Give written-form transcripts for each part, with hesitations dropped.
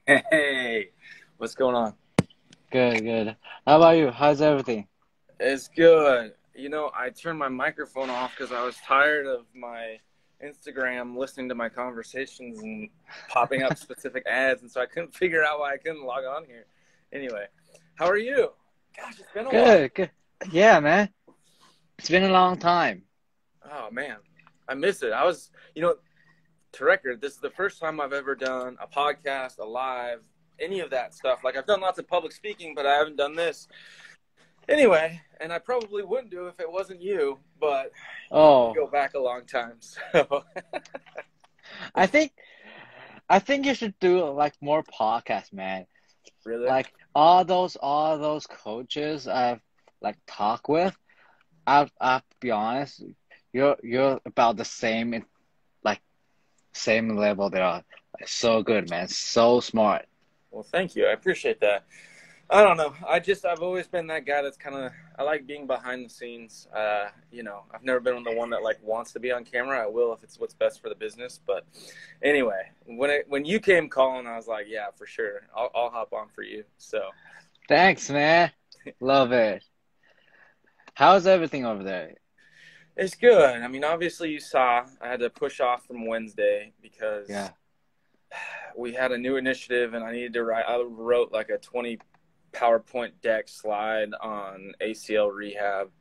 Hey, what's going on? Good, good. How about you? How's everything? It's good. I turned my microphone off because I was tired of my Instagram listening to my conversations and popping up specific ads, and so I couldn't figure out why I couldn't log on here. Anyway, how are you? Gosh, it's been a while. Good, good. Yeah, man. It's been a long time. Oh, man. I miss it. To record, this is the first time I've ever done a podcast, a live, any of that stuff. Like, I've done lots of public speaking, but I haven't done this. Anyway, and I probably wouldn't do if it wasn't you, but Oh, go back a long time. So I think you should do like more podcasts, man. really, Like all those coaches I've like talked with, I'll be honest, you're about the same like same level they are. Like, so good, man. So smart. well, thank you. I appreciate that. I don't know. I've always been that guy that's I like being behind the scenes. I've never been the one that like wants to be on camera. I will if it's what's best for the business. But anyway, when you came calling, I was like, yeah, for sure. I'll hop on for you. So Thanks, man. Love it. How's everything over there? it's good. I mean, obviously you saw I had to push off from Wednesday because Yeah. we had a new initiative and I wrote like a 20 PowerPoint deck slide on ACL rehab.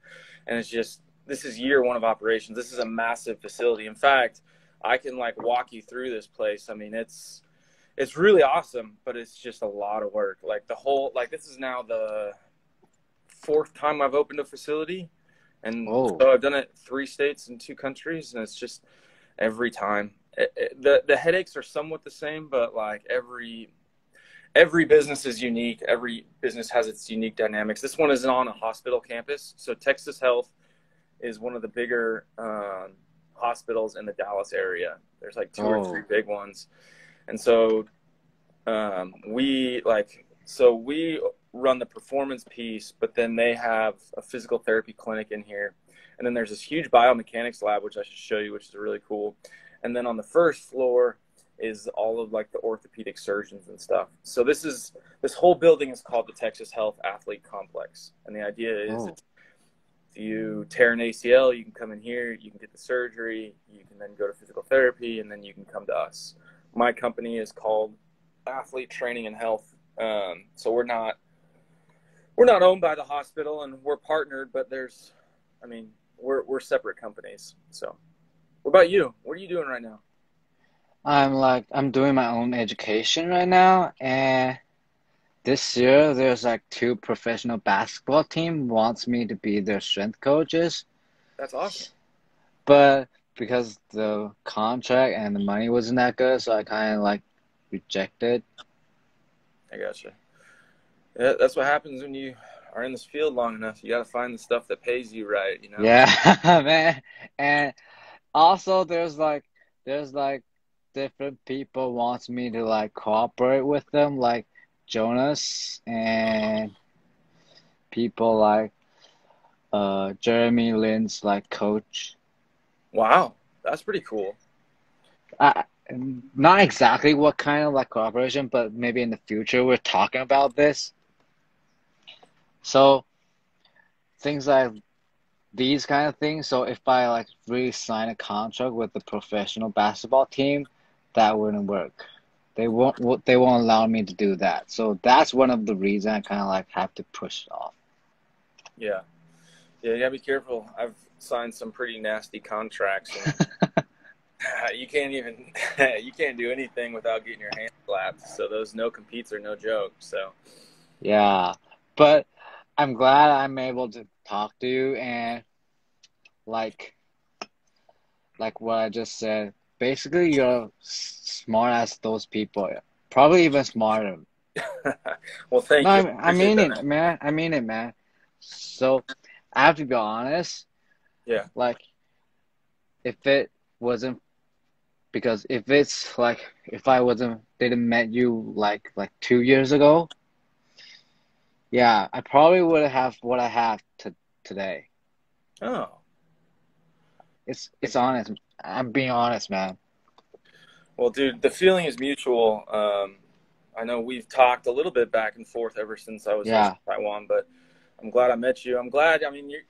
And this is year one of operations. This is a massive facility. In fact, I can like walk you through this place. I mean, it's really awesome, but it's just a lot of work. Like this is now the fourth time I've opened a facility. And Oh. so I've done it 3 states and 2 countries. And it's just every time the headaches are somewhat the same, but like every business is unique. Every business has its unique dynamics. This one is on a hospital campus. So Texas Health is one of the bigger hospitals in the Dallas area. There's like 2 or 3 big ones. And so we run the performance piece, but then they have a physical therapy clinic in here. And then there's this huge biomechanics lab, which I should show you, which is really cool. And then on the first floor is all of like the orthopedic surgeons and stuff. So this whole building is called the Texas Health Athlete Complex. And the idea is if you tear an ACL, you can come in here, you can get the surgery, you can then go to physical therapy, and then you can come to us. My company is called Athlete Training and Health. So we're not owned by the hospital, and we're partnered, but we're separate companies. So what about you? What are you doing right now? I'm doing my own education right now, and this year there's like 2 professional basketball team wants me to be their strength coaches, That's awesome. but because the contract and the money wasn't that good, so I kind of like rejected. I gotcha. Yeah, that's what happens when you are in this field long enough. You got to find the stuff that pays you right, you know? Yeah, man. And also there's like different people wants me to like cooperate with them, like Jonas and people like Jeremy Lin's like coach. Wow, that's pretty cool. I Not exactly what kind of like cooperation, but maybe in the future we're talking about this. So things like these kind of things. So if I like really sign a contract with the professional basketball team, that wouldn't work. They won't allow me to do that. So that's one of the reasons I kind of like have to push it off. Yeah. Yeah, you got to be careful. I've signed some pretty nasty contracts. And you can't do anything without getting your hands slapped. So those no competes are no joke. So Yeah, but I'm glad I'm able to talk to you and like what I just said. Basically, you're smart as those people. Probably even smarter. well, thank No, you. I Appreciate mean that, it, man. man. I mean it, man. So I have to be honest. Yeah. Like, if it wasn't because if it's like if I wasn't didn't met you like 2 years ago, yeah, I probably would have what I have today. Oh. It's honest. I'm being honest, man. Well, dude, the feeling is mutual. I know we've talked a little bit back and forth ever since I was in Taiwan, but I'm glad I met you. I'm glad, I mean, you're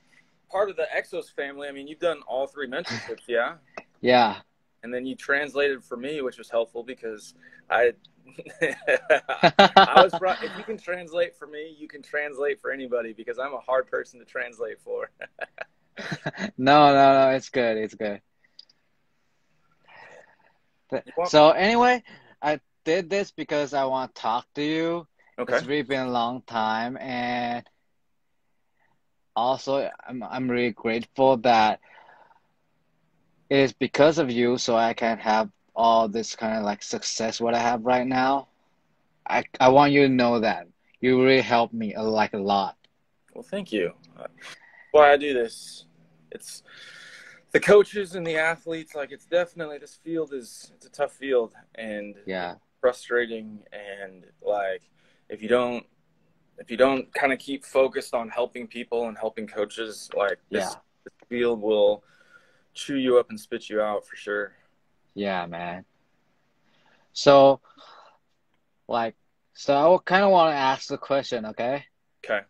part of the Exos family. I mean, you've done all 3 mentorships, yeah? Yeah. And then you translated for me, which was helpful because I was brought, if you can translate for me, you can translate for anybody because I'm a hard person to translate for. No, it's good. It's good. So anyway, I did this because I want to talk to you. Okay. It's really been a long time, and also I'm really grateful that it is because of you, so I can have all this kind of like success what I have right now. I want you to know that you really helped me a lot. Well, thank you. Why I do this, it's the coaches and the athletes. Like, it's definitely, this field it's a tough field and frustrating. And like, if you don't kind of keep focused on helping people and helping coaches, like this field will chew you up and spit you out for sure. Yeah, man. So I kind of want to ask the question, okay? Okay.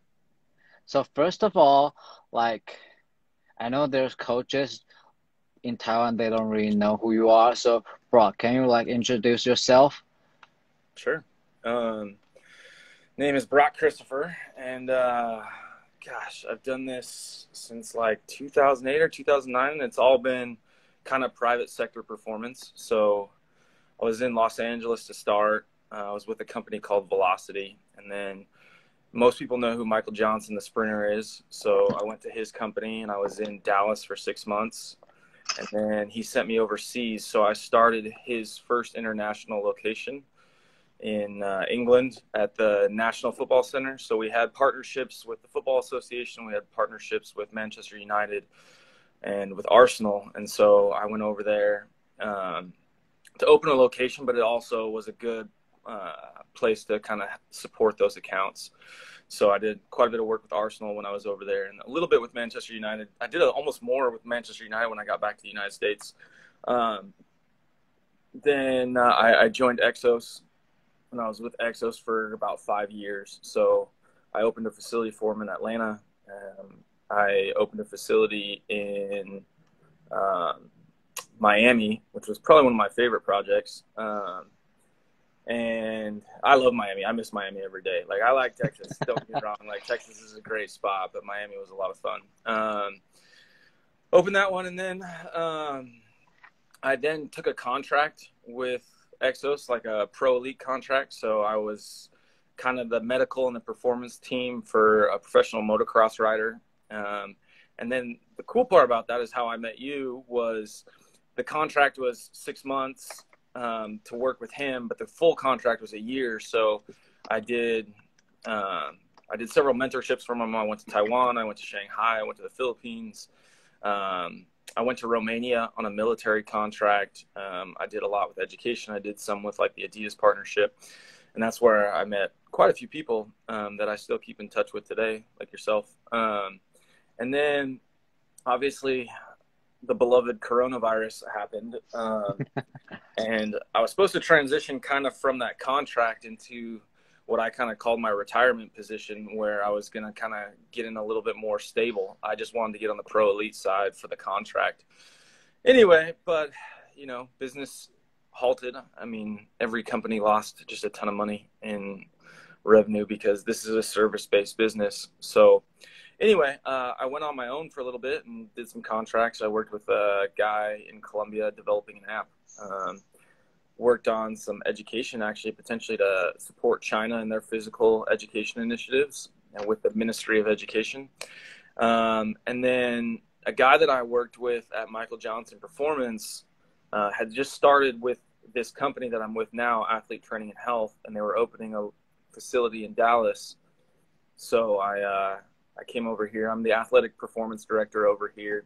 So first of all, like, I know there's coaches in Taiwan, they don't really know who you are. So, Brock, can you like introduce yourself? Sure. Name is Brock Christopher, and gosh, I've done this since like 2008 or 2009, and it's all been kind of private sector performance. So I was in Los Angeles to start. I was with a company called Velocity, and then most people know who Michael Johnson, the sprinter, is. So I went to his company, and I was in Dallas for 6 months, and then he sent me overseas. So I started his first international location in England at the National Football Center. So we had partnerships with the Football Association. We had partnerships with Manchester United and with Arsenal. And so I went over there to open a location, but it also was a good place to kind of support those accounts. So I did quite a bit of work with Arsenal when I was over there, and a little bit with Manchester United. I did almost more with Manchester United when I got back to the United States. Then I joined Exos, and I was with Exos for about 5 years. So I opened a facility for them in Atlanta. I opened a facility in Miami, which was probably one of my favorite projects. And I love Miami. I miss Miami every day. Like, I like Texas. Don't get me wrong. Like, Texas is a great spot, but Miami was a lot of fun. Opened that one, and then I then took a contract with Exos, like a pro elite contract. So I was kind of the medical and the performance team for a professional motocross rider. And then the cool part about that is how I met you was the contract was 6 months to work with him, but the full contract was a year. So I did several mentorships from him. I went to Taiwan, I went to Shanghai, I went to the Philippines. I went to Romania on a military contract. I did a lot with education. I did some with like the Adidas partnership. And that's where I met quite a few people that I still keep in touch with today, like yourself. And then obviously the beloved coronavirus happened. And I was supposed to transition kind of from that contract into what I kind of called my retirement position, where I was going to kind of get in a little bit more stable. I just wanted to get on the pro elite side for the contract. Anyway, but, you know, business halted. I mean, every company lost just a ton of money in revenue because this is a service-based business. So anyway, I went on my own for a little bit and did some contracts. I worked with a guy in Colombia developing an app. Worked on some education, actually, potentially to support China in their physical education initiatives and with the Ministry of Education. And then a guy that I worked with at Michael Johnson Performance had just started with this company that I'm with now, Athlete Training and Health, and they were opening a facility in Dallas. So I came over here. I'm the athletic performance director over here.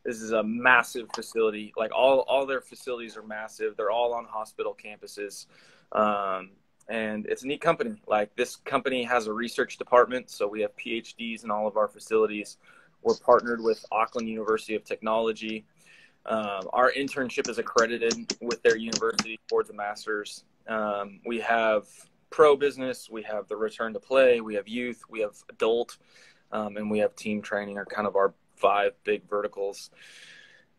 This is a massive facility. Like all their facilities are massive. They're all on hospital campuses. And it's a neat company. Like, this company has a research department. So we have PhDs in all of our facilities. We're partnered with Auckland University of Technology. Our internship is accredited with their university towards a master's. We have pro business, we have the return to play, we have youth, we have adult, and we have team training are kind of our 5 big verticals.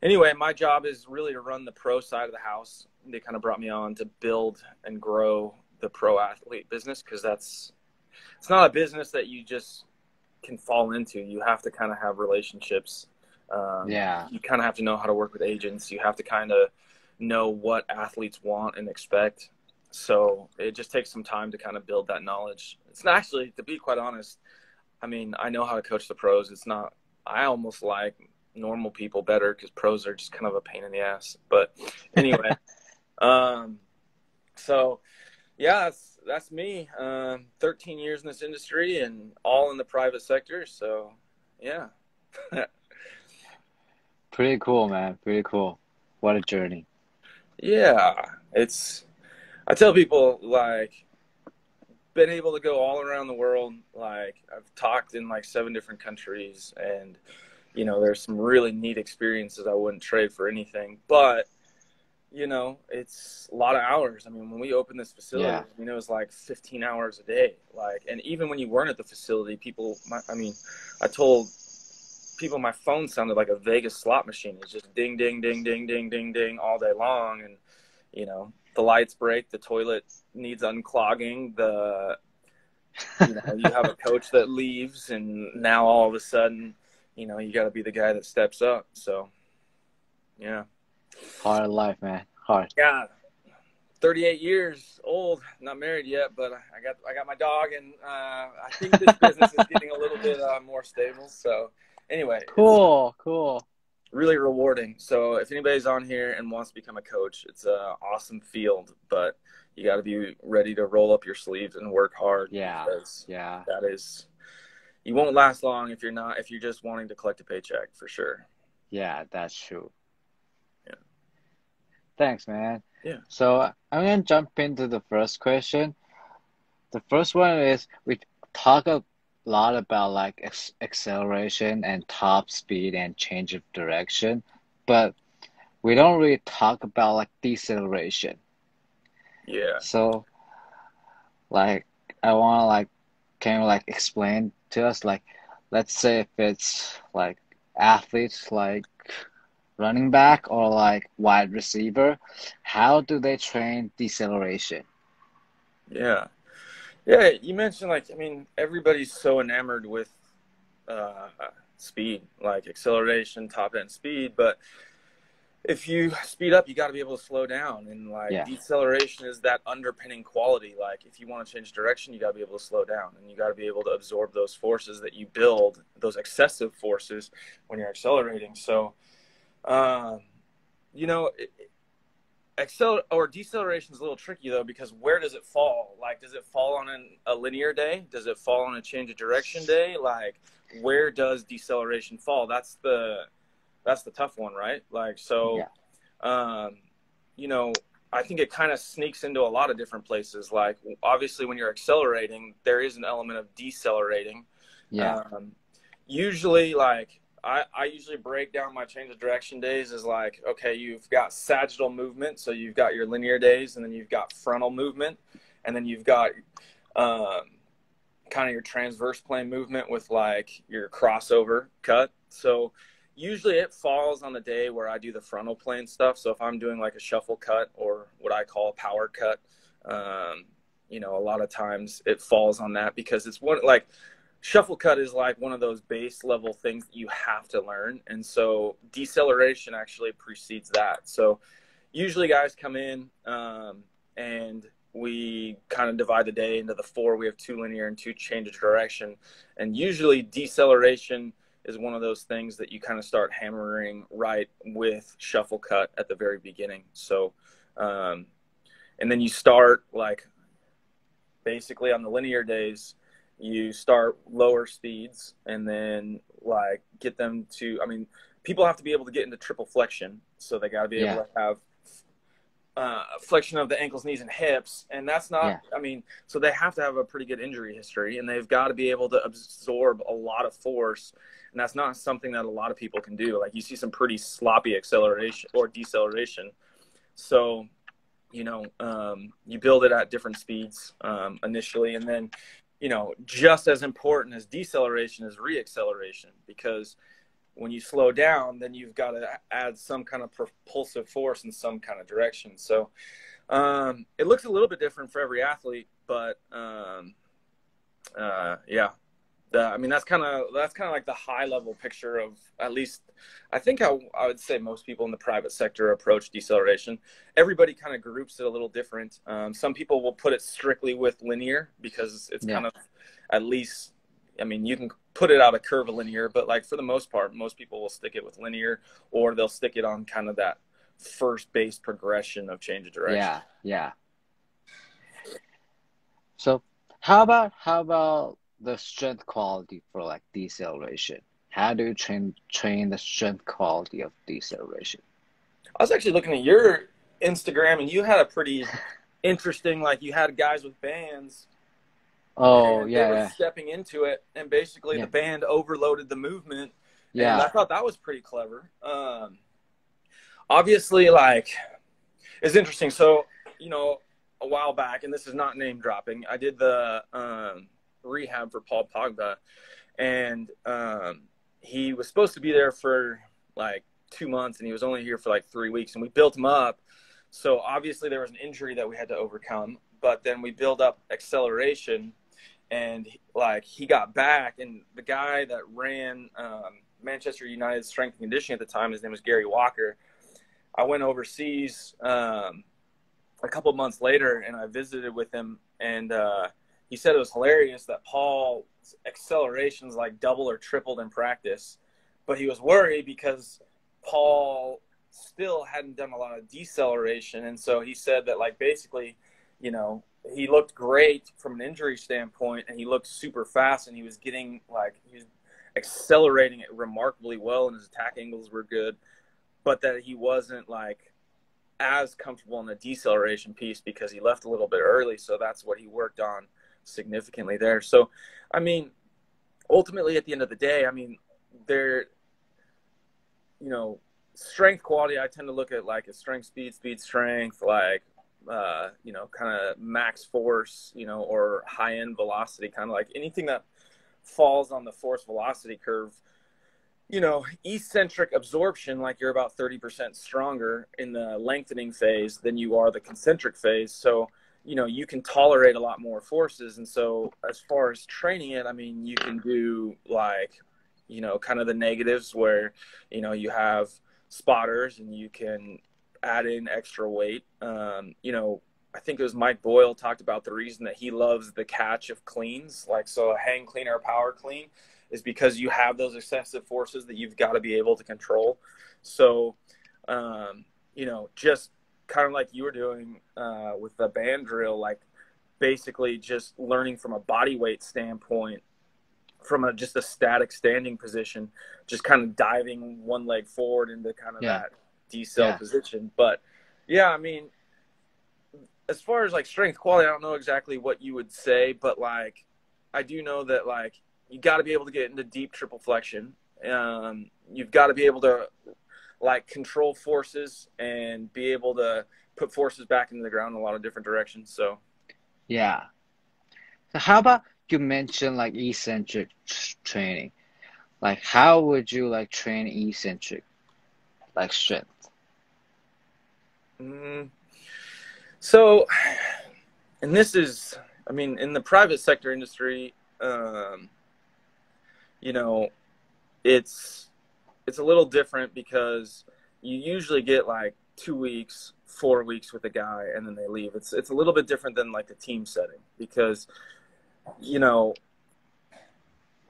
Anyway, my job is really to run the pro side of the house. They kind of brought me on to build and grow the pro athlete business, because it's not a business that you just can fall into. You have to kind of have relationships. You kind of have to know how to work with agents. You have to kind of know what athletes want and expect. So it just takes some time to kind of build that knowledge. It's not actually, to be quite honest, I mean, I know how to coach the pros. It's not, I almost like normal people better, because pros are just kind of a pain in the ass. But anyway, so yeah, that's me. 13 years in this industry, and all in the private sector. So yeah. Pretty cool, man. Pretty cool. What a journey. Yeah, I tell people, like, been able to go all around the world. Like, I've talked in like 7 different countries, and you know, there's some really neat experiences I wouldn't trade for anything. But you know, it's a lot of hours. I mean, when we opened this facility, I mean, it was like 15 hours a day. Like, and even when you weren't at the facility, I told people my phone sounded like a Vegas slot machine. It's just ding, ding, ding, ding, ding, ding, ding all day long. And, you know, the lights break, the toilet needs unclogging, you have a coach that leaves, and now all of a sudden, you know, you got to be the guy that steps up. So, yeah. Hard life, man. Hard. Yeah. 38 years old, not married yet, but I got my dog, and I think this business is getting a little bit more stable. So anyway, cool. Really rewarding. So if anybody's on here and wants to become a coach, it's an awesome field, but you got to be ready to roll up your sleeves and work hard. Yeah. That is, you won't last long if you're just wanting to collect a paycheck, for sure. Yeah, that's true. Yeah. Thanks, man. Yeah. So I'm going to jump into the first question. The first one is, we talk a lot about like acceleration and top speed and change of direction, but we don't really talk about like deceleration. Yeah. So like, I want to like, can you like explain to us, like, let's say if it's like athletes like running back or like wide receiver, how do they train deceleration? Yeah. Yeah, you mentioned, like, I mean, everybody's so enamored with speed, like acceleration, top end speed, but if you speed up, you got to be able to slow down, and like deceleration is that underpinning quality. Like, if you want to change direction, you got to be able to slow down, and you got to be able to absorb those forces that you build, those excessive forces, when you're accelerating. So, you know, deceleration is a little tricky though, because where does it fall? Like, does it fall on a linear day? Does it fall on a change of direction day? Like, where does deceleration fall? That's the tough one, right? Like, so, you know, I think it kind of sneaks into a lot of different places. Like, obviously when you're accelerating, there is an element of decelerating. Usually, like, I usually break down my change of direction days as like, okay, you've got sagittal movement. So you've got your linear days, and then you've got frontal movement, and then you've got kind of your transverse plane movement with like your crossover cut. So usually it falls on the day where I do the frontal plane stuff. So if I'm doing like a shuffle cut, or what I call a power cut, you know, a lot of times it falls on that, because it's like, shuffle cut is like one of those base level things that you have to learn. And so deceleration actually precedes that. So usually guys come in and we kind of divide the day into the 4. We have 2 linear and 2 change of direction. And usually deceleration is one of those things that you kind of start hammering right with shuffle cut at the very beginning. So, and then you start like basically on the linear days, you start lower speeds, and then like get them to, I mean, people have to be able to get into triple flexion. So they got to be able to have flexion of the ankles, knees, and hips. And that's not, I mean, so they have to have a pretty good injury history, and they've got to be able to absorb a lot of force. And that's not something that a lot of people can do. Like, you see some pretty sloppy acceleration or deceleration. So you build it at different speeds initially, and then, just as important as deceleration is reacceleration, because when you slow down, then you've got to add some kind of propulsive force in some kind of direction. So it looks a little bit different for every athlete, but yeah. That's kind of like the high level picture of, at least I think I would say most people in the private sector approach deceleration. Everybody kind of groups it a little different. Some people will put it strictly with linear because it's kind of, at least, you can put it out a curvilinear, but like for the most part, most people will stick it with linear, or they'll stick it on kind of that first base progression of change of direction. Yeah. So how about the strength quality for like deceleration? How do you train the strength quality of deceleration? I was actually looking at your Instagram, and you had a pretty interesting, like, you had guys with bands. Oh, they were stepping into it, and basically the band overloaded the movement. Yeah. And I thought that was pretty clever. Obviously, like, it's interesting. So, a while back, and this is not name dropping, I did the rehab for Paul Pogba, and he was supposed to be there for like 2 months, and he was only here for like 3 weeks, and we built him up. So obviously there was an injury that we had to overcome, but then we built up acceleration, and like he got back, and the guy that ran Manchester United strength and conditioning at the time, his name was Gary Walker. I went overseas a couple months later, and I visited with him, and he said it was hilarious that Paul's accelerations like double or tripled in practice, but he was worried because Paul still hadn't done a lot of deceleration. And so he said that, like, basically, he looked great from an injury standpoint, and he looked super fast, and he was accelerating it remarkably well, and his attack angles were good, but that he wasn't like as comfortable in the deceleration piece because he left a little bit early. So that's what he worked on significantly there. So, ultimately at the end of the day, strength quality, I tend to look at like a strength, speed, strength, like, kind of max force, or high end velocity, kind of like anything that falls on the force velocity curve. Eccentric absorption, like you're about 30% stronger in the lengthening phase than you are the concentric phase. So, you can tolerate a lot more forces. And so as far as training it, you can do like, kind of the negatives where, you have spotters and you can add in extra weight. I think it was Mike Boyle talked about the reason that he loves the catch of cleans. Like, so a hang clean or a power clean is because you have those excessive forces that you've got to be able to control. So, just kind of like you were doing with the band drill, like basically just learning from a body weight standpoint, from just a static standing position, just kind of diving one leg forward into kind of that decel position. But as far as like strength quality, I don't know exactly what you would say, but like I do know that like you got to be able to get into deep triple flexion. You've got to be able to like control forces and be able to put forces back into the ground in a lot of different directions. So how about, you mentioned like eccentric training, like how would you like train eccentric like strength? So, and this is, in the private sector industry, it's a little different because you usually get like 2 weeks, 4 weeks with a guy and then they leave. It's a little bit different than like the team setting because,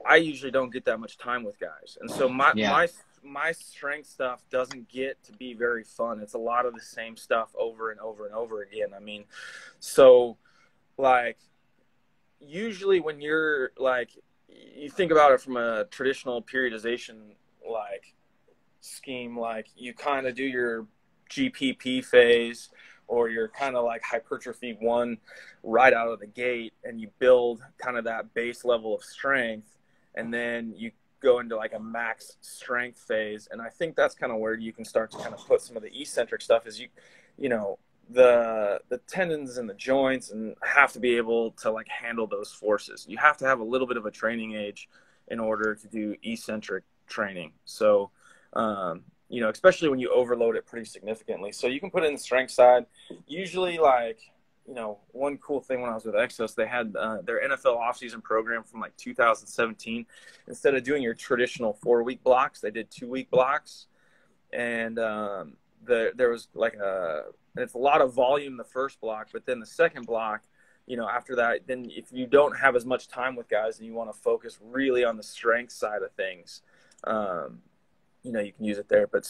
I usually don't get that much time with guys. And so my strength stuff doesn't get to be very fun. It's a lot of the same stuff over and over and over again. So like usually when you're like, you think about it from a traditional periodization like scheme, like you kind of do your GPP phase or your kind of like hypertrophy 1 right out of the gate, and you build kind of that base level of strength, and then you go into like a max strength phase. And I think that's kind of where you can start to kind of put some of the eccentric stuff is the tendons and the joints and have to be able to like handle those forces. You have to have a little bit of a training age in order to do eccentric training. So, you know, especially when you overload it pretty significantly. So you can put it in the strength side. Usually, like, you know, one cool thing when I was with Exos, they had their NFL offseason program from like 2017. Instead of doing your traditional 4-week blocks, they did 2-week blocks. And there was like it's a lot of volume the first block, but then the second block, you know, after that, then if you don't have as much time with guys and you want to focus really on the strength side of things, you know, you can use it there. But,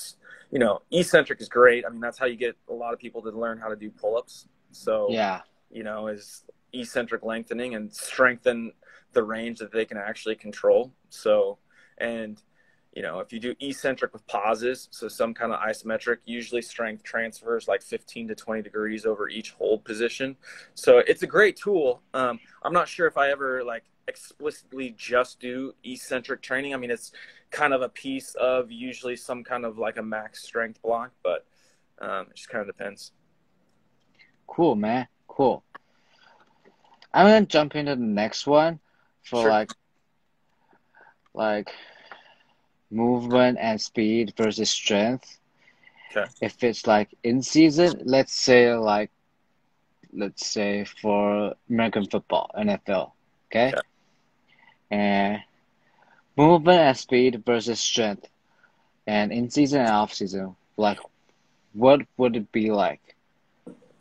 you know, eccentric is great. I mean, that's how you get a lot of people to learn how to do pull-ups. So, Yeah. you know, is eccentric lengthening and strengthen the range that they can actually control. So, and, you know, if you do eccentric with pauses, so some kind of isometric, usually strength transfers like 15 to 20 degrees over each hold position. So it's a great tool. I'm not sure if I ever like explicitly just do eccentric training. I mean, it's kind of a piece of usually some kind of like a max strength block, but it just kind of depends. Cool, man. Cool. I'm gonna jump into the next one for Sure. like movement and speed versus strength. Okay. If it's like in season, let's say for American football, NFL, okay? And movement and speed versus strength. And in season and off season, like what would it be like?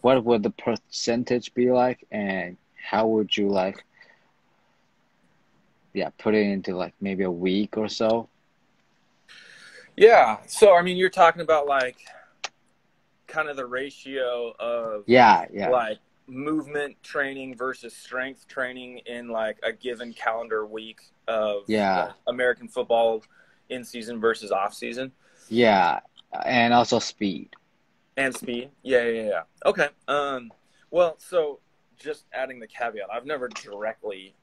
What would the percentage be like, and how would you like put it into like maybe a week or so? Yeah. So, I mean, you're talking about like kind of the ratio of like movement training versus strength training in like a given calendar week of like American football in season versus off season. Yeah. And also speed. And speed. Yeah. Okay. Well, so just adding the caveat, I've never directly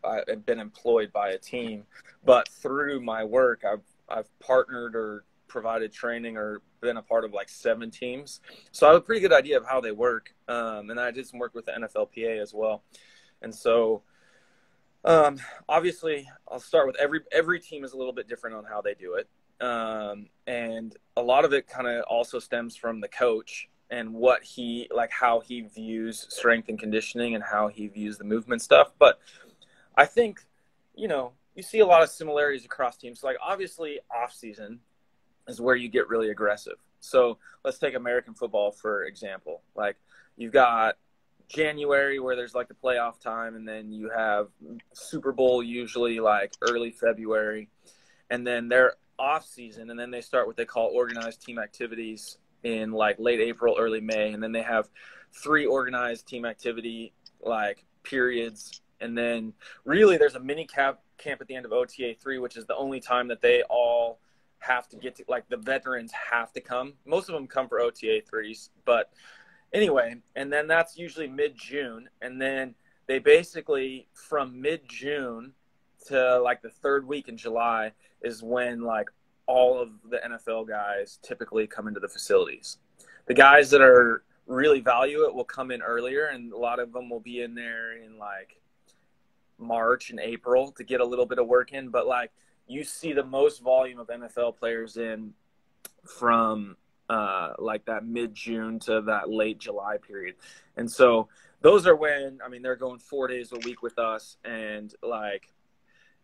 I've been employed by a team, but through my work, I've partnered or provided training or been a part of like 7 teams. So I have a pretty good idea of how they work. And I did some work with the NFLPA as well. And so, obviously I'll start with every team is a little bit different on how they do it. And a lot of it kind of also stems from the coach and how he views strength and conditioning and how he views the movement stuff. But I think, you know, you see a lot of similarities across teams. So like obviously off season is where you get really aggressive. So let's take American football, for example. Like you've got January where there's like the playoff time, and then you have Super Bowl usually like early February, and then they're off season, and then they start what they call organized team activities in like late April, early May, and then they have 3 organized team activity like periods, and then really there's a mini camp at the end of OTA 3, which is the only time that they all have to get to, like the veterans have to come. Most of them come for OTA 3s, but anyway, and then that's usually mid-June, and then they basically from mid-June to like the 3rd week in July is when like all of the NFL guys typically come into the facilities. The guys that are really value it will come in earlier, and a lot of them will be in there in like March and April to get a little bit of work in. But like you see the most volume of NFL players in from like that mid-June to that late July period. And so those are when, I mean, they're going 4 days a week with us, and like,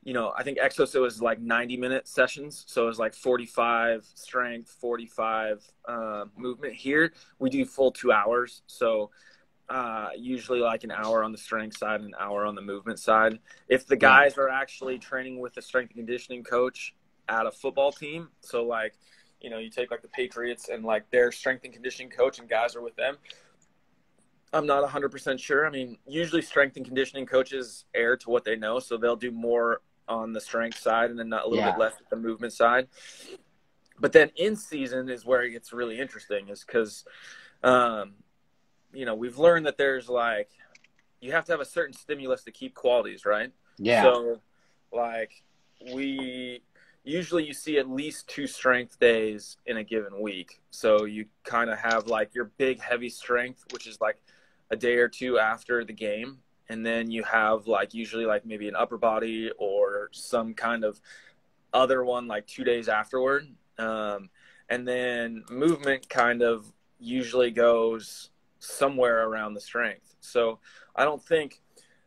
you know, I think Exos, it was like 90-minute sessions. So it was like 45 strength, 45 movement. Here we do full 2 hours. So usually like an hour on the strength side and an hour on the movement side. If the guys are actually training with a strength and conditioning coach at a football team, so like, you know, you take like the Patriots and like their strength and conditioning coach and guys are with them, I'm not 100% sure. I mean, usually strength and conditioning coaches err to what they know, so they'll do more on the strength side and then a little bit less at the movement side. But then in season is where it gets really interesting, is because, you know, we've learned that there's like, you have to have a certain stimulus to keep qualities, right? Yeah. So like we usually you see at least 2 strength days in a given week. So you kind of have like your big heavy strength, which is like a day or 2 after the game. And then you have like usually like maybe an upper body or some kind of other one like 2 days afterward. And then movement kind of usually goes somewhere around the strength. So I don't think,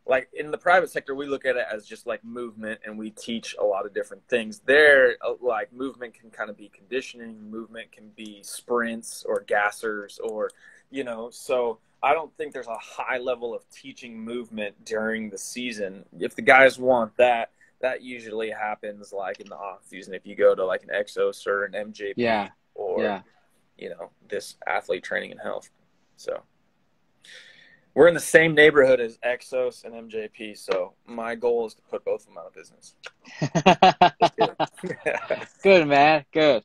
like in the private sector, we look at it as just like movement, and we teach a lot of different things. There, like movement can kind of be conditioning, movement can be sprints or gassers, or, you know, so I don't think there's a high level of teaching movement during the season. If the guys want that, that usually happens like in the off season. If you go to like an Exos or an MJP or, you know, this athlete training and health. So we're in the same neighborhood as Exos and MJP. So my goal is to put both of them out of business. Good, man. Good.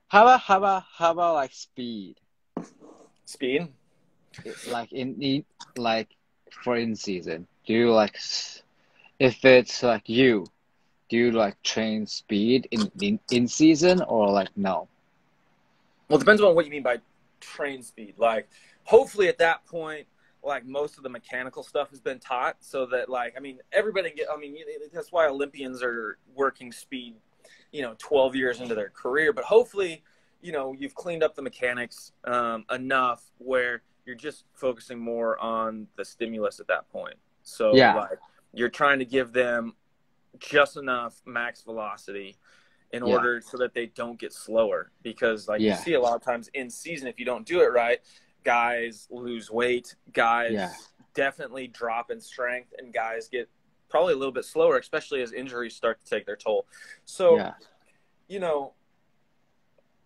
How about like speed? Speed? Like like for in season, do you like, if it's like do you like train speed in season or like no? Well, it depends on what you mean by train speed. Like, hopefully at that point, like most of the mechanical stuff has been taught, so that like, I mean, that's why Olympians are working speed, you know, 12 years into their career. But hopefully, you know, you've cleaned up the mechanics enough where you're just focusing more on the stimulus at that point. So like you're trying to give them just enough max velocity in order so that they don't get slower. Because like you see a lot of times in season, if you don't do it right, guys lose weight, guys definitely drop in strength, and guys get probably a little bit slower, especially as injuries start to take their toll. So, you know,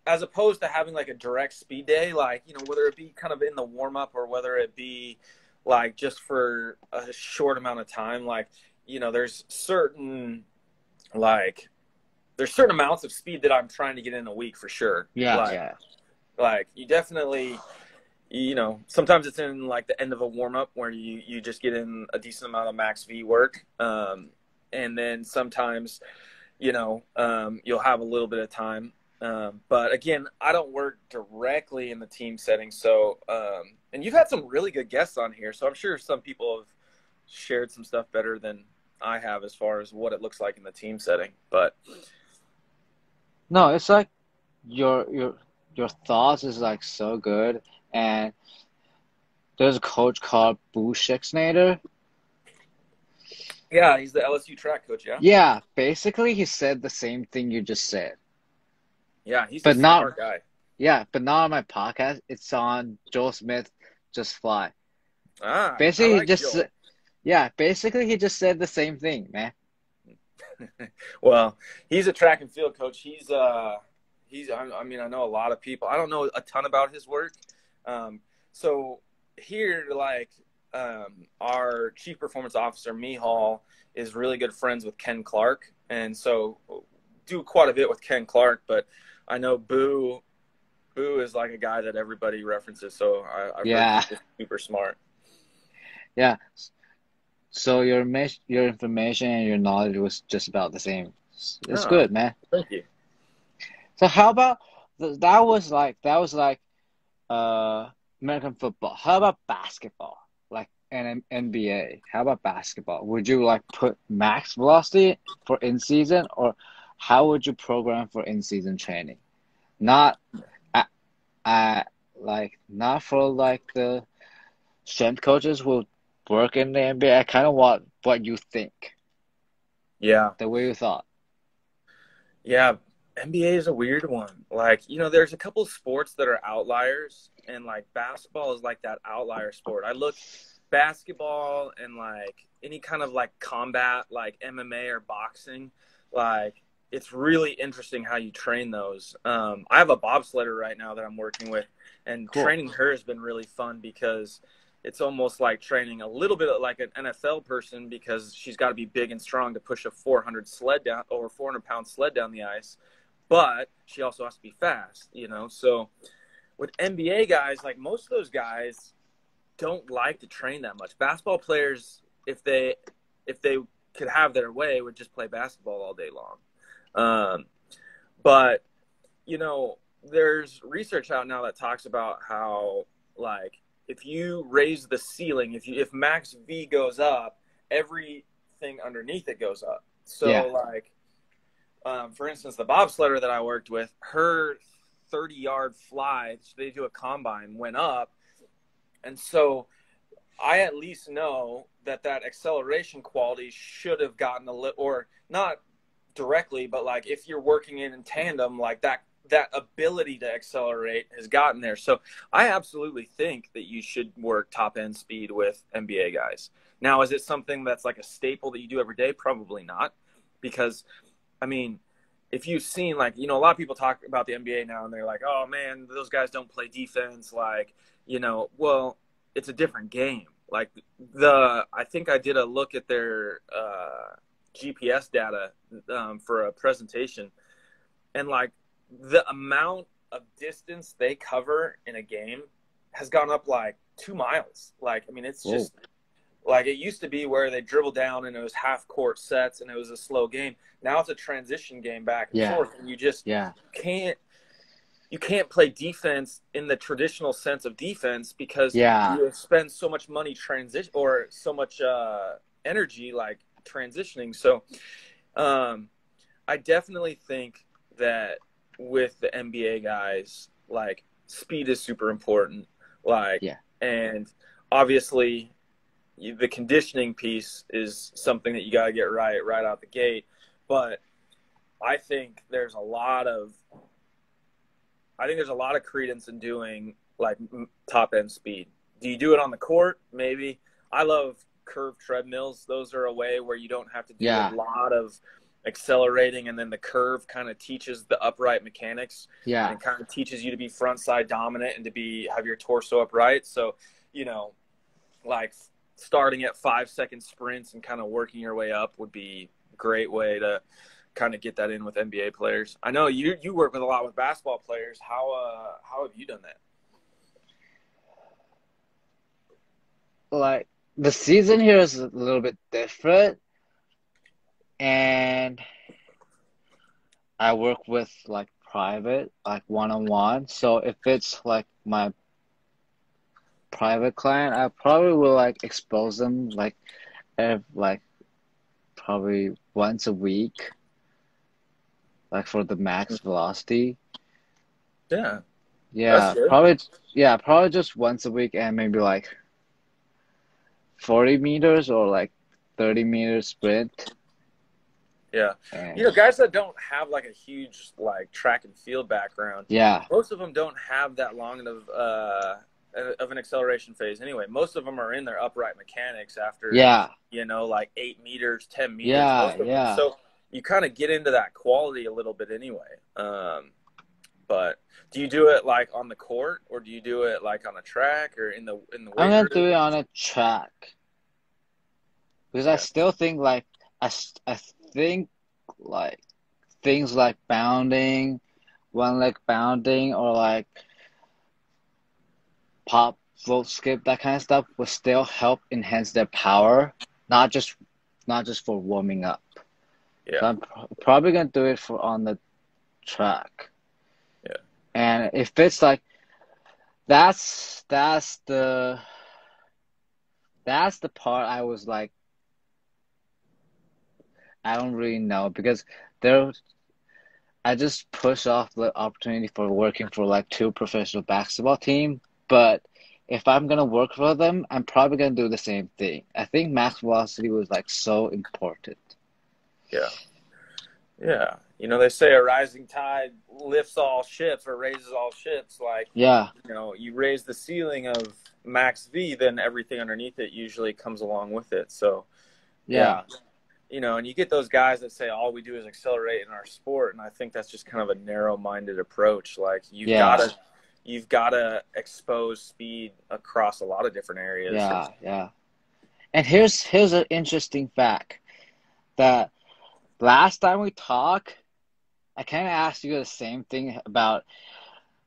as opposed to having like a direct speed day, like, you know, whether it be kind of in the warm up or whether it be like just for a short amount of time, like, you know, there's certain amounts of speed that I'm trying to get in a week for sure. Like you definitely, you know, sometimes it's in like the end of a warm up where you just get in a decent amount of max V work. And then sometimes, you know, you'll have a little bit of time. But again, I don't work directly in the team setting. So, and you've had some really good guests on here, so I'm sure some people have shared some stuff better than I have as far as what it looks like in the team setting. But no, it's like your thoughts is like so good. And there's a coach called Boo Schexnayder. Yeah, he's the LSU track coach. Yeah, basically he said the same thing you just said. Yeah, he's a smart guy. Yeah, but not on my podcast. It's on Joel Smith, Just Fly. Basically, basically he just said the same thing, man. Well, he's a track and field coach. I mean, I know a lot of people. I don't know a ton about his work. So here, like, our chief performance officer, Mihal, is really good friends with Ken Clark. And so do quite a bit with Ken Clark, but I know Boo is like a guy that everybody references. So I've heard he's super smart. Yeah. So your information and your knowledge was just about the same. It's good, man. Thank you. So how about that was like American football. How about basketball? Like an NBA. How about basketball? Would you like put max velocity for in season, or how would you program for in season training? Not not for like the strength coaches who work in the NBA. I kind of want what you think. Yeah. The way you thought. Yeah. NBA is a weird one. Like, you know, there's a couple sports that are outliers, and like basketball is like that outlier sport. I look basketball and like any kind of like combat, like MMA or boxing, like it's really interesting how you train those. I have a bobsledder right now that I'm working with, and training her has been really fun because it's almost like training a little bit like an NFL person, because she's got to be big and strong to push a 400 400-pound sled down the ice. But she also has to be fast, you know? So with NBA guys, like most of those guys don't like to train that much. Basketball players, if they could have their way, would just play basketball all day long. But, you know, there's research out now that talks about how, like, if you raise the ceiling, if max V goes up, everything underneath it goes up. So, like, for instance, the bobsledder that I worked with, her 30-yard fly, they do a combine, went up. And so I at least know that acceleration quality should have gotten a little, or not directly, but like if you're working in tandem, like that ability to accelerate has gotten there. So I absolutely think that you should work top end speed with NBA guys. Now, is it something that's like a staple that you do every day? Probably not, because I mean, if you've seen, like, you know, a lot of people talk about the NBA now and they're like, oh man, those guys don't play defense. Like, you know, well, it's a different game. Like I think I did a look at their GPS data for a presentation, and like the amount of distance they cover in a game has gone up like 2 miles. Like, I mean, it's just like it used to be where they dribble down and it was half court sets and it was a slow game. Now it's a transition game back and forth, and you just can't play defense in the traditional sense of defense because you spend so much money or so much energy like transitioning. So I definitely think that with the NBA guys, like, speed is super important. Like, and obviously the conditioning piece is something that you got to get right out the gate. But I think there's a lot of credence in doing like top end speed. Do you do it on the court? Maybe. I love curved treadmills. Those are a way where you don't have to do a lot of accelerating, and then the curve kind of teaches the upright mechanics and kind of teaches you to be front side dominant and to have your torso upright. So, you know, like starting at 5-second sprints and kind of working your way up would be a great way to kind of get that in with NBA players. I know you work with a lot with basketball players. How have you done that? Like, the season here is a little bit different, and I work with like private, like one-on-one. So if it's like my private client, I probably will like expose them like probably once a week, like for the max velocity. Probably just once a week, and maybe like 40 meters or like 30 meters sprint. And, you know, guys that don't have like a huge like track and field background, most of them don't have that long of an acceleration phase anyway. Most of them are in their upright mechanics after you know, like 8 meters, 10 meters. So you kind of get into that quality a little bit anyway. But do you do it like on the court, or do you do it like on a track or in the weight room? I'm gonna do it on a track, because I still think like I think like things like bounding, one leg bounding, or like pop, float, skip, that kind of stuff will still help enhance their power, not just for warming up. So I'm probably gonna do it on the track. And if it's like that's the part I was like, I don't really know, because I just push off the opportunity for working for like 2 professional basketball team. But if I'm gonna work for them, I'm probably gonna do the same thing. I think max velocity was like so important. You know, they say a rising tide lifts all ships or raises all ships. Like, you know, you raise the ceiling of max V, then everything underneath it usually comes along with it. So, you know, and you get those guys that say all we do is accelerate in our sport, and I think that's just kind of a narrow-minded approach. Like, you've got to expose speed across a lot of different areas. And here's an interesting fact that last time we talked, I kind of asked you the same thing about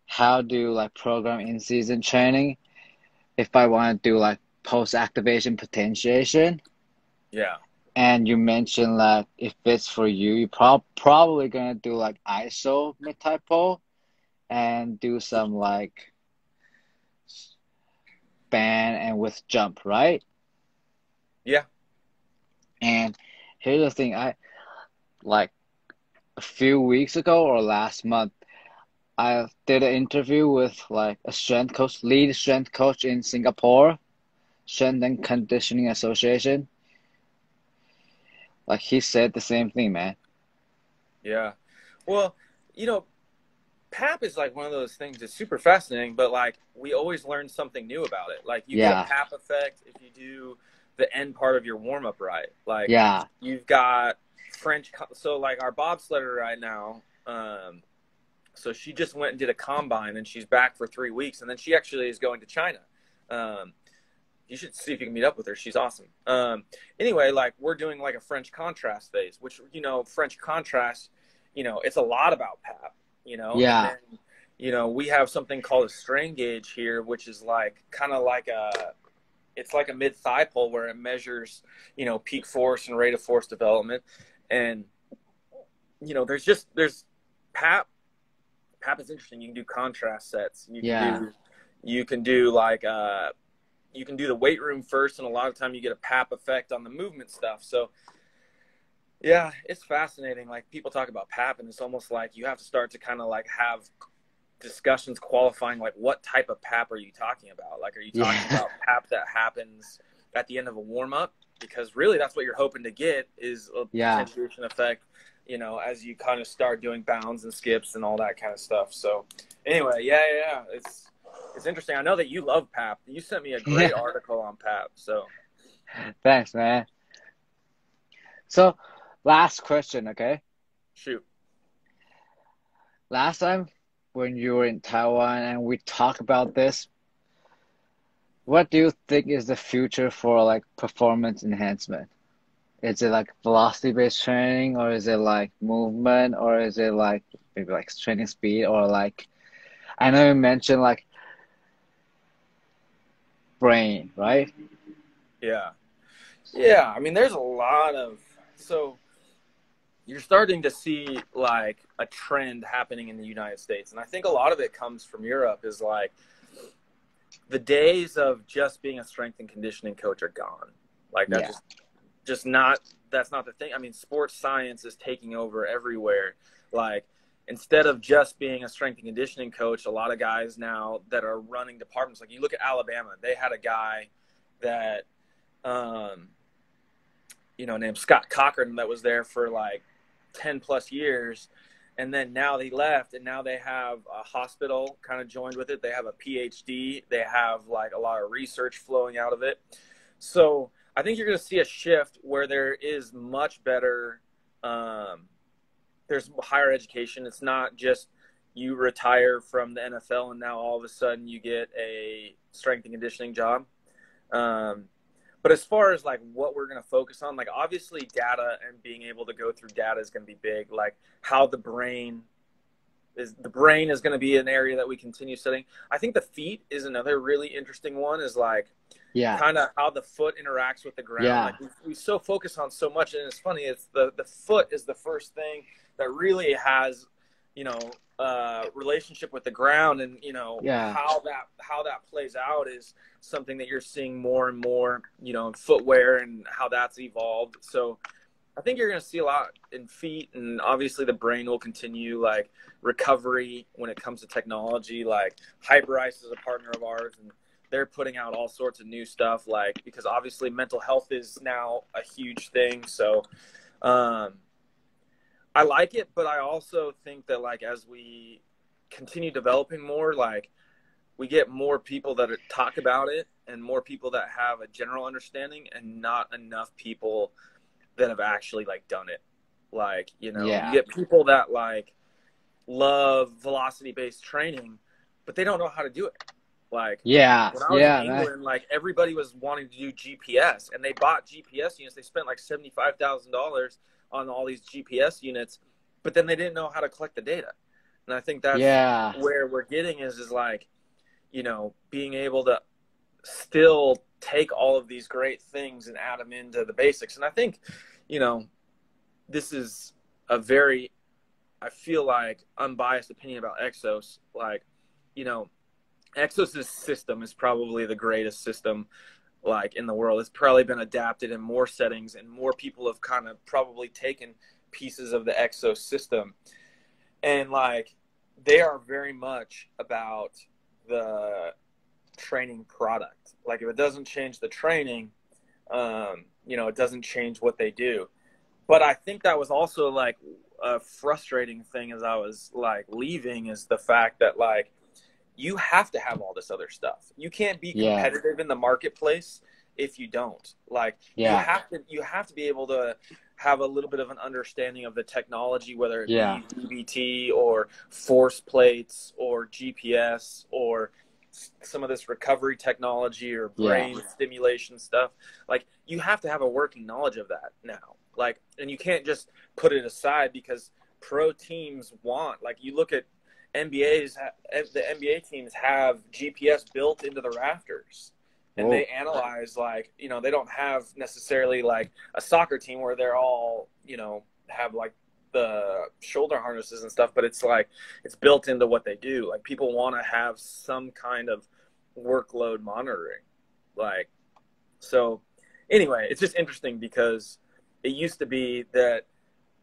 how do like program in-season training if I want to do like post-activation potentiation. And you mentioned like if it's for you, you're probably gonna do like ISO mid-type pull and do some like band and with jump, right? Yeah. And here's the thing, I like a few weeks ago or last month, I did an interview with like a strength coach, lead strength coach in Singapore, Strength and Conditioning Association. Like he said the same thing, man. Yeah. Well, you know, PAP is like one of those things that's super fascinating, but like we always learn something new about it. Like you get a PAP effect if you do the end part of your warm up right. Like you've got French. So like our bobsledder right now, so she just went and did a combine and she's back for 3 weeks. And then she actually is going to China. You should see if you can meet up with her. She's awesome. Anyway, like we're doing like a French contrast phase, which, you know, French contrast, you know, it's a lot about PAP, you know? Yeah. And then, you know, we have something called a strain gauge here, which is like kind of like it's like a mid thigh pull where it measures, you know, peak force and rate of force development. And, you know, there's PAP. PAP is interesting. You can do contrast sets. You can do like, you can do the weight room first, and a lot of time you get a PAP effect on the movement stuff. So, yeah, it's fascinating. Like people talk about PAP, and it's almost like you have to start to kind of like have discussions qualifying like what type of PAP are you talking about? Like, are you talking about PAP that happens at the end of a warm up? Because really, that's what you're hoping to get is a potentiation effect, you know, as you kind of start doing bounds and skips and all that kind of stuff. So, anyway, it's interesting. I know that you love PAP. You sent me a great article on PAP. So, thanks, man. So, last question, okay? Shoot. Last time when you were in Taiwan and we talked about this, what do you think is the future for like performance enhancement? Is it like velocity-based training, or is it like movement, or is it like maybe like training speed, or like I know you mentioned like brain, right? Yeah. I mean, there's a lot of, so you're starting to see like a trend happening in the United States. And I think a lot of it comes from Europe is like the days of just being a strength and conditioning coach are gone. Like that's just not, that's not the thing. I mean, sports science is taking over everywhere. Like instead of just being a strength and conditioning coach, a lot of guys now that are running departments, like you look at Alabama, they had a guy that, you know, named Scott Cochran that was there for like 10 plus years. And then now he left, and now they have a hospital kind of joined with it. They have a PhD. They have like a lot of research flowing out of it. So I think you're going to see a shift where there is much better, there's higher education. It's not just you retire from the NFL and now all of a sudden you get a strength and conditioning job. But as far as like what we're going to focus on, like obviously data and being able to go through data is going to be big. Like how the brain is going to be an area that we continue studying. I think the feet is another really interesting one, is like kind of how the foot interacts with the ground. Like we so focus on so much, and it's funny, it's the foot is the first thing that really has, you know, relationship with the ground, and you know how that plays out is something that you're seeing more and more, you know, in footwear and how that's evolved. So I think you're going to see a lot in feet, and obviously the brain will continue, like recovery when it comes to technology. Like Hyperice is a partner of ours, and they're putting out all sorts of new stuff, like because obviously mental health is now a huge thing. So I like it, but I also think that like as we continue developing more, like we get more people that talk about it and more people that have a general understanding, and not enough people that have actually like done it. Like, you know, you get people that like love velocity-based training, but they don't know how to do it. Like when I was in England, like everybody was wanting to do GPS, and they bought GPS units. They spent like $75,000 on all these GPS units, but then they didn't know how to collect the data. And I think that's where we're getting is like, you know, being able to still take all of these great things and add them into the basics. And I think, you know, this is a very, I feel like, unbiased opinion about Exos. Like, you know, Exos' system is probably the greatest system like in the world. It's probably been adapted in more settings, and more people have kind of probably taken pieces of the Exos system. And like, they are very much about the training product. Like, if it doesn't change the training, you know, it doesn't change what they do. But I think that was also like a frustrating thing as I was like leaving, is the fact that like, you have to have all this other stuff. You can't be competitive in the marketplace if you don't. Like, you have to be able to have a little bit of an understanding of the technology, whether it be DBT or force plates or GPS or some of this recovery technology or brain stimulation stuff. Like, you have to have a working knowledge of that now. Like, and you can't just put it aside because pro teams want, like, you look at the NBA teams have GPS built into the rafters, and they analyze, like, you know, they don't have necessarily like a soccer team where they're all, you know, have like the shoulder harnesses and stuff, but it's like, it's built into what they do. Like, people want to have some kind of workload monitoring. Like, so anyway, it's just interesting because it used to be that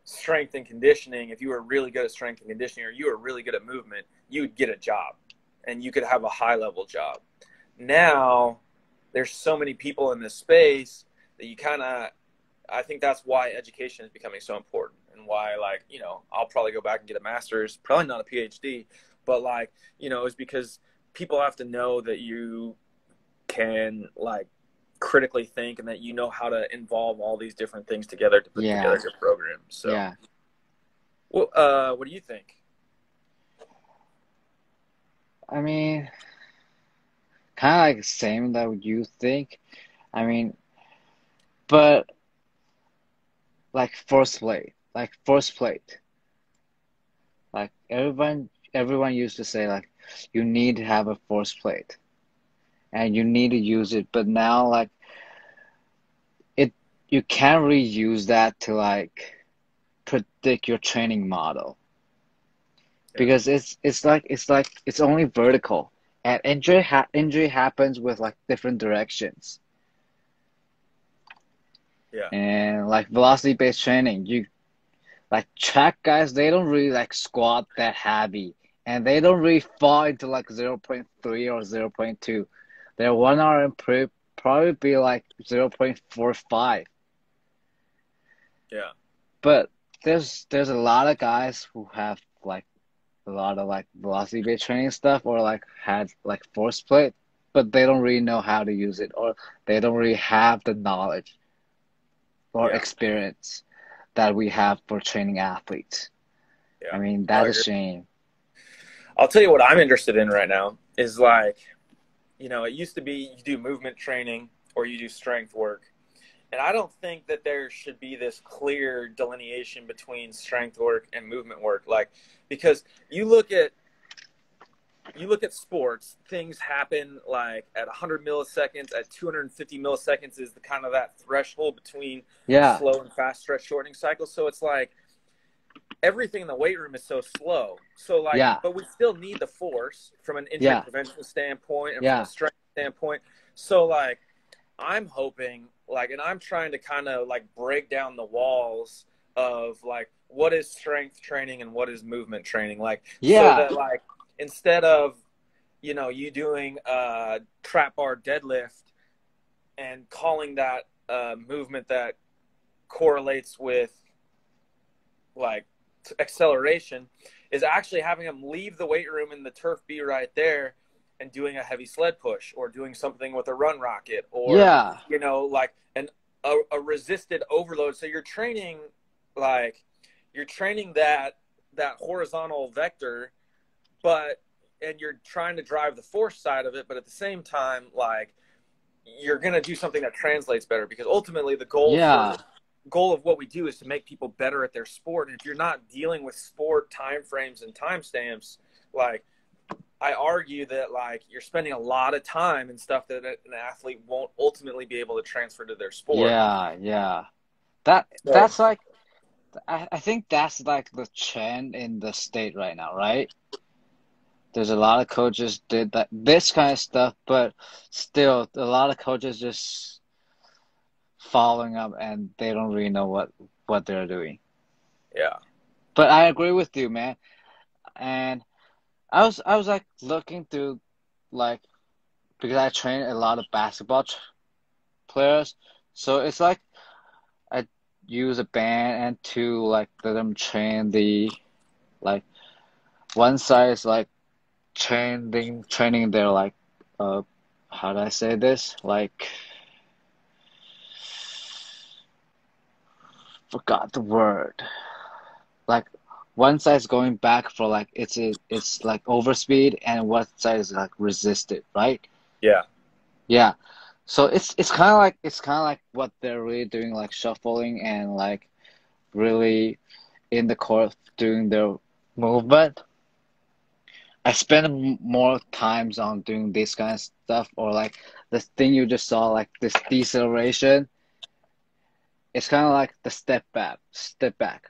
strength and conditioning, if you were really good at strength and conditioning, or you were really good at movement, you would get a job and you could have a high level job. Now there's so many people in this space that you kind of, I think that's why education is becoming so important, and why, like, you know, I'll probably go back and get a master's, probably not a PhD, but like, you know, it's because people have to know that you can like critically think, and that you know how to involve all these different things together to put together your program. So well, what do you think? I mean, kind of like the same that you think. I mean, but like force plate, like everyone used to say, like, you need to have a force plate and you need to use it, but now, like, you can't really use that to like predict your training model, because it's only vertical, and injury happens with like different directions. And like velocity based training, you like track guys, they don't really like squat that heavy, and they don't really fall into like 0.3 or 0.2. Their 1 hour improve probably be like 0.45. But there's a lot of guys who have like a lot of like velocity based training stuff, or like had like force plate, but they don't really know how to use it, or they don't really have the knowledge or experience that we have for training athletes. I mean, that's a shame. I'll tell you what I'm interested in right now is, like, you know, it used to be you do movement training or you do strength work. And I don't think that there should be this clear delineation between strength work and movement work. Like, because you look at sports, things happen like at 100 milliseconds, at 250 milliseconds is the kind of that threshold between slow and fast stretch shortening cycles. So it's like everything in the weight room is so slow. So like, but we still need the force from an injury prevention standpoint and from a strength standpoint. So like, I'm hoping, like, and I'm trying to kind of like break down the walls of like, what is strength training and what is movement training? Like, so that like, instead of, you know, you doing a trap bar deadlift and calling that movement that correlates with like acceleration, is actually having them leave the weight room and the turf be right there and doing a heavy sled push, or doing something with a run rocket, or, you know, like a resisted overload. So you're training, like, you're training that horizontal vector, and you're trying to drive the force side of it, but at the same time, like, you're going to do something that translates better, because ultimately the goal of what we do is to make people better at their sport. And if you're not dealing with sport time frames and timestamps, like, I argue that like you're spending a lot of time and stuff that an athlete won't ultimately be able to transfer to their sport. Yeah. That's like, I think that's like the trend in the state right now, right? There's a lot of coaches did this kind of stuff, but still a lot of coaches just following up and they don't really know what they're doing. Yeah. But I agree with you, man. And I was like looking through, like, because I train a lot of basketball players, so it's like I use a band and to like let them train like one side is like training their like how do I say this, like, forgot the word, like one side is going back for like it's like overspeed, and one side is like resisted, right? Yeah. So it's kind of like what they're really doing, like shuffling and like really in the court doing their movement. I spend more times on doing this kind of stuff, or like the thing you just saw, like this deceleration. It's kind of like the step back,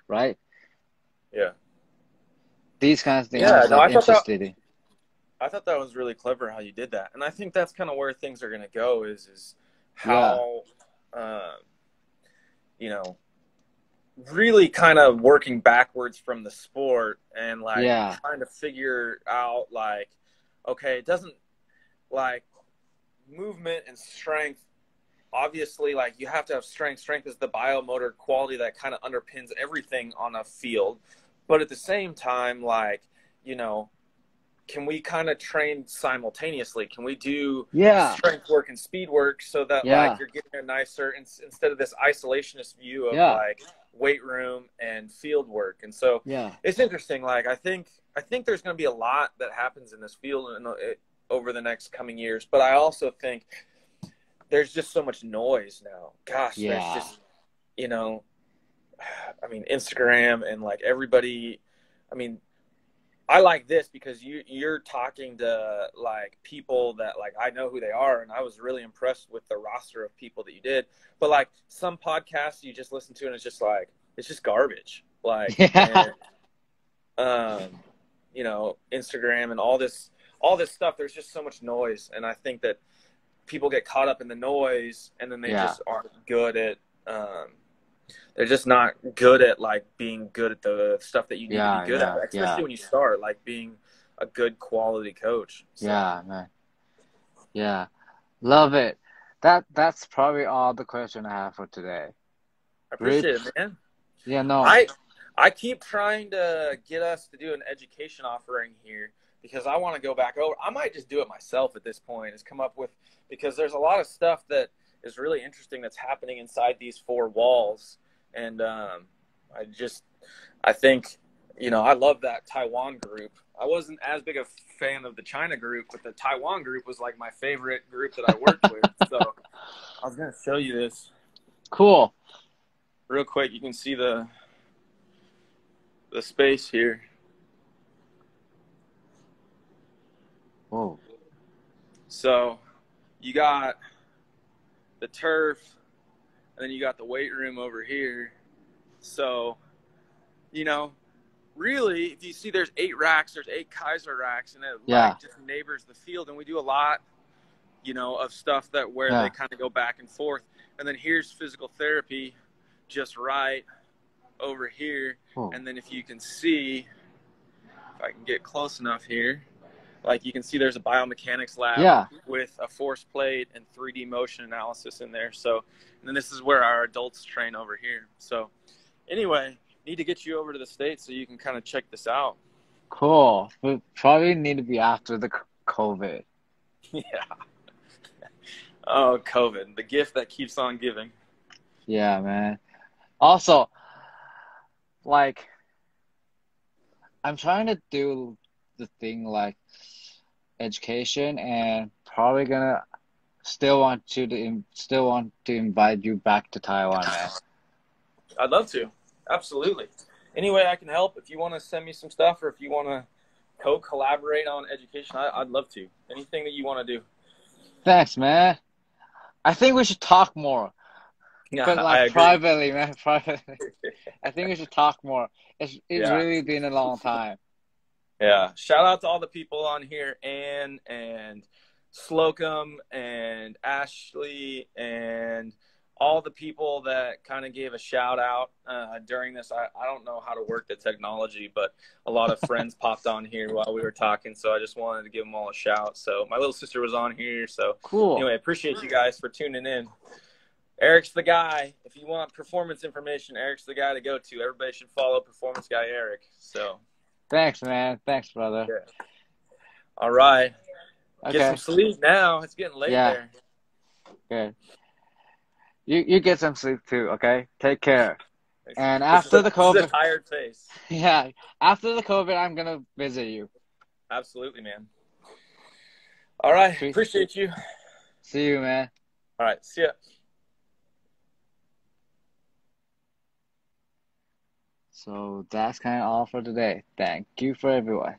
right? Yeah. These kinds of things Yeah, I was like interested in. I thought that was really clever how you did that. And I think that's kind of where things are going to go is how, you know, really kind of working backwards from the sport and like trying to figure out like, okay, it doesn't like movement and strength. Obviously, like you have to have strength. Strength is the biomotor quality that kind of underpins everything on a field. But at the same time, like, you know, can we kind of train simultaneously? Can we do strength work and speed work so that like you're getting a nicer, instead of this isolationist view of like weight room and field work? And so it's interesting. Like I think there's going to be a lot that happens in this field over the next coming years. But I also think there's just so much noise now. Gosh, there's just, you know, I mean, Instagram and like everybody, I mean, I like this because you're talking to like people that like I know who they are, and I was really impressed with the roster of people that you did. But like some podcasts you just listen to and it's just like it's just garbage. Like and, you know, Instagram and all this stuff, there's just so much noise, and I think that people get caught up in the noise and then they just aren't good at they're just not good at like being good at the stuff that you need to be good at, especially when you start, like being a good quality coach. So. Yeah, man. Yeah. Love it. That's probably all the question I have for today. I appreciate it, man. Yeah, no. I keep trying to get us to do an education offering here because I want to go back over. I might just do it myself at this point, is come up with, because there's a lot of stuff that is really interesting that's happening inside these four walls. And I think, you know, I love that Taiwan group. I wasn't as big a fan of the China group, but the Taiwan group was like my favorite group that I worked with. So I was going to show you this. Cool. Real quick, you can see the space here. Whoa. So you got the turf, and then you got the weight room over here. So, you know, really, if you see there's 8 racks, there's 8 Kaiser racks, and it like just neighbors the field. And we do a lot, you know, of stuff that where they kind of go back and forth. And then here's physical therapy just right over here. And then if you can see, if I can get close enough here, like you can see there's a biomechanics lab with a force plate and 3D motion analysis in there. So, and then this is where our adults train over here. So anyway, need to get you over to the States so you can kind of check this out. Cool. We probably need to be after the COVID. Yeah. Oh, COVID, the gift that keeps on giving. Yeah, man. Also, like, I'm trying to do the thing like education, and probably gonna still want to invite you back to Taiwan, man. I'd love to. Absolutely. Any way I can help, if you want to send me some stuff, or if you want to co-collaborate on education, I'd love to. Anything that you want to do. Thanks, man. I think we should talk more. Yeah, But like privately, man, privately. I think we should talk more. It's really been a long time. Yeah. Shout out to all the people on here, Anne and Slocum and Ashley and all the people that kind of gave a shout out during this. I don't know how to work the technology, but a lot of friends popped on here while we were talking, so I just wanted to give them all a shout. So my little sister was on here, so cool. Anyway, appreciate you guys for tuning in. Eric's the guy. If you want performance information, Eric's the guy to go to. Everybody should follow Performance Guy Eric. So thanks, man. Thanks, brother. Yeah. All right. Okay. Get some sleep now. It's getting late there. Good. You get some sleep too, okay? Take care. And after the COVID, this is a tired face. Yeah, after the COVID, I'm gonna visit you. Absolutely, man. All right, appreciate you. See you, man. All right, see ya. So that's kind of all for today. Thank you for everyone.